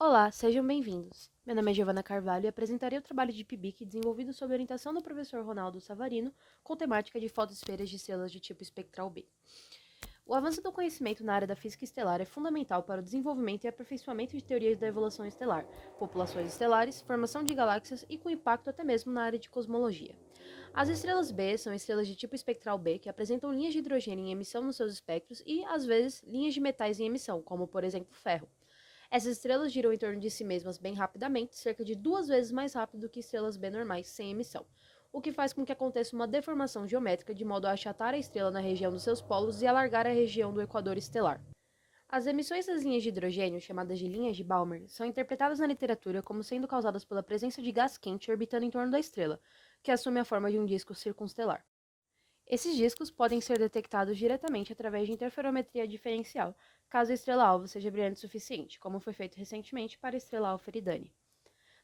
Olá, sejam bem-vindos. Meu nome é Giovana Carvalho e apresentarei o trabalho de PIBIC desenvolvido sob orientação do professor Ronaldo Savarino com temática de fotosferas de estrelas de tipo espectral B. O avanço do conhecimento na área da física estelar é fundamental para o desenvolvimento e aperfeiçoamento de teorias da evolução estelar, populações estelares, formação de galáxias e com impacto até mesmo na área de cosmologia. As estrelas B são estrelas de tipo espectral B que apresentam linhas de hidrogênio em emissão nos seus espectros e, às vezes, linhas de metais em emissão, como por exemplo ferro. Essas estrelas giram em torno de si mesmas bem rapidamente, cerca de 2 vezes mais rápido do que estrelas B normais sem emissão, o que faz com que aconteça uma deformação geométrica de modo a achatar a estrela na região dos seus polos e alargar a região do equador estelar. As emissões das linhas de hidrogênio, chamadas de linhas de Balmer, são interpretadas na literatura como sendo causadas pela presença de gás quente orbitando em torno da estrela, que assume a forma de um disco circunstelar. Esses discos podem ser detectados diretamente através de interferometria diferencial, caso a estrela-alvo seja brilhante o suficiente, como foi feito recentemente para a estrela-alfa Eridani.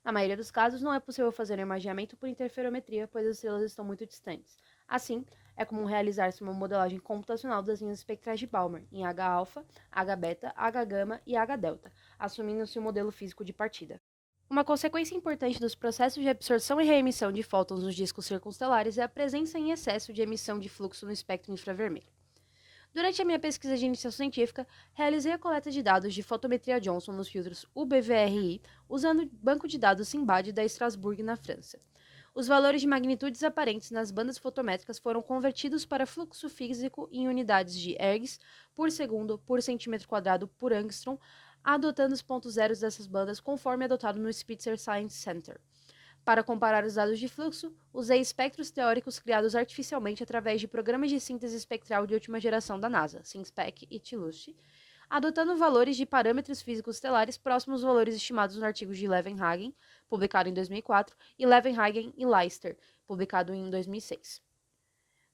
Na maioria dos casos, não é possível fazer imageamento por interferometria, pois as estrelas estão muito distantes. Assim, é comum realizar-se uma modelagem computacional das linhas espectrais de Balmer, em H-alfa, H-beta, H-gama e H-delta, assumindo-se o modelo físico de partida. Uma consequência importante dos processos de absorção e reemissão de fótons nos discos circunstelares é a presença em excesso de emissão de fluxo no espectro infravermelho. Durante a minha pesquisa de iniciação científica, realizei a coleta de dados de fotometria Johnson nos filtros UBVRI, usando o banco de dados SIMBAD da Strasbourg, na França. Os valores de magnitudes aparentes nas bandas fotométricas foram convertidos para fluxo físico em unidades de ergs por segundo por centímetro quadrado por angstrom, adotando os pontos zeros dessas bandas conforme adotado no Spitzer Science Center. Para comparar os dados de fluxo, usei espectros teóricos criados artificialmente através de programas de síntese espectral de última geração da NASA, SynSpec e TLUST, adotando valores de parâmetros físicos estelares próximos aos valores estimados no artigo de Levenhagen, publicado em 2004, e Levenhagen e Leister, publicado em 2006.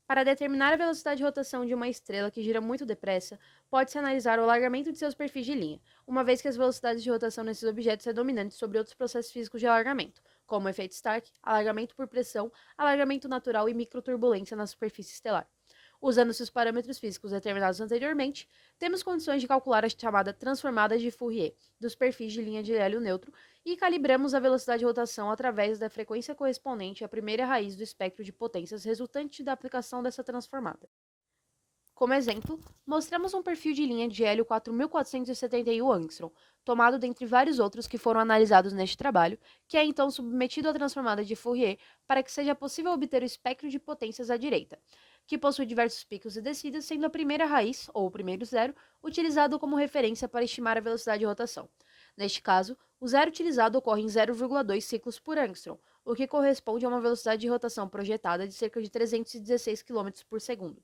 Para determinar a velocidade de rotação de uma estrela que gira muito depressa, pode-se analisar o alargamento de seus perfis de linha, uma vez que as velocidades de rotação nesses objetos é dominante sobre outros processos físicos de alargamento, como o efeito Stark, alargamento por pressão, alargamento natural e microturbulência na superfície estelar. Usando-se os parâmetros físicos determinados anteriormente, temos condições de calcular a chamada transformada de Fourier dos perfis de linha de hélio neutro e calibramos a velocidade de rotação através da frequência correspondente à primeira raiz do espectro de potências resultante da aplicação dessa transformada. Como exemplo, mostramos um perfil de linha de hélio 4471 angstrom, tomado dentre vários outros que foram analisados neste trabalho, que é então submetido à transformada de Fourier para que seja possível obter o espectro de potências à direita, que possui diversos picos e descidas, sendo a primeira raiz, ou o primeiro zero, utilizado como referência para estimar a velocidade de rotação. Neste caso, o zero utilizado ocorre em 0,2 ciclos por angstrom, o que corresponde a uma velocidade de rotação projetada de cerca de 316 km por segundo.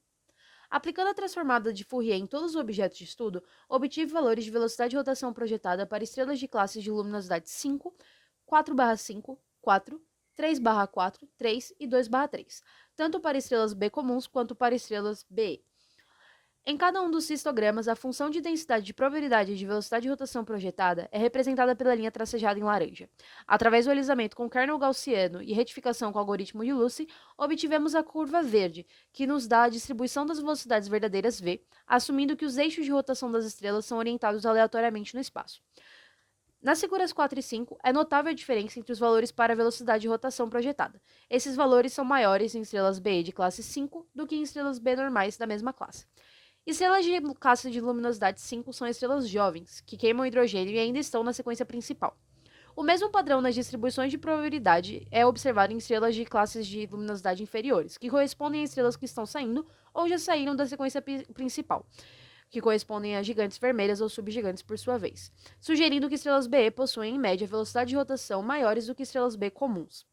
Aplicando a transformada de Fourier em todos os objetos de estudo, obtive valores de velocidade de rotação projetada para estrelas de classes de luminosidade 5, 4/5, 4, 3/4, 3 e 2/3, tanto para estrelas B comuns quanto para estrelas BE. Em cada um dos cistogramas, a função de densidade de probabilidade e de velocidade de rotação projetada é representada pela linha tracejada em laranja. Através do alisamento com kernel gaussiano e retificação com o algoritmo de Lucy, obtivemos a curva verde, que nos dá a distribuição das velocidades verdadeiras V, assumindo que os eixos de rotação das estrelas são orientados aleatoriamente no espaço. Nas figuras 4 e 5, é notável a diferença entre os valores para a velocidade de rotação projetada. Esses valores são maiores em estrelas BE de classe 5 do que em estrelas B normais da mesma classe. Estrelas de classe de luminosidade 5 são estrelas jovens, que queimam hidrogênio e ainda estão na sequência principal. O mesmo padrão nas distribuições de probabilidade é observado em estrelas de classes de luminosidade inferiores, que correspondem a estrelas que estão saindo ou já saíram da sequência principal, que correspondem a gigantes vermelhas ou subgigantes por sua vez, sugerindo que estrelas BE possuem, em média, velocidade de rotação maiores do que estrelas B comuns.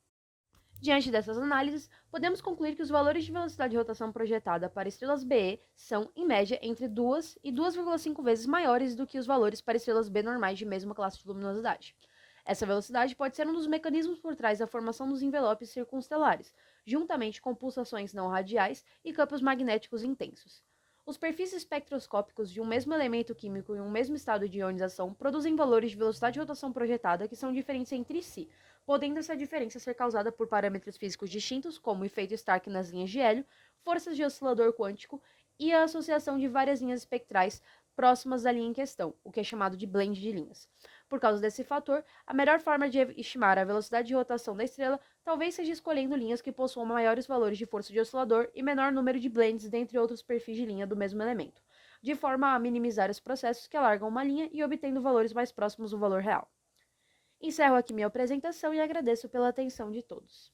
Diante dessas análises, podemos concluir que os valores de velocidade de rotação projetada para estrelas BE são, em média, entre 2 e 2,5 vezes maiores do que os valores para estrelas B normais de mesma classe de luminosidade. Essa velocidade pode ser um dos mecanismos por trás da formação dos envelopes circunstelares, juntamente com pulsações não radiais e campos magnéticos intensos. Os perfis espectroscópicos de um mesmo elemento químico em um mesmo estado de ionização produzem valores de velocidade de rotação projetada que são diferentes entre si, podendo essa diferença ser causada por parâmetros físicos distintos, como o efeito Stark nas linhas de hélio, forças de oscilador quântico e a associação de várias linhas espectrais próximas da linha em questão, o que é chamado de blend de linhas. Por causa desse fator, a melhor forma de estimar a velocidade de rotação da estrela talvez seja escolhendo linhas que possuam maiores valores de força de oscilador e menor número de blends dentre outros perfis de linha do mesmo elemento, de forma a minimizar os processos que alargam uma linha e obtendo valores mais próximos do valor real. Encerro aqui minha apresentação e agradeço pela atenção de todos.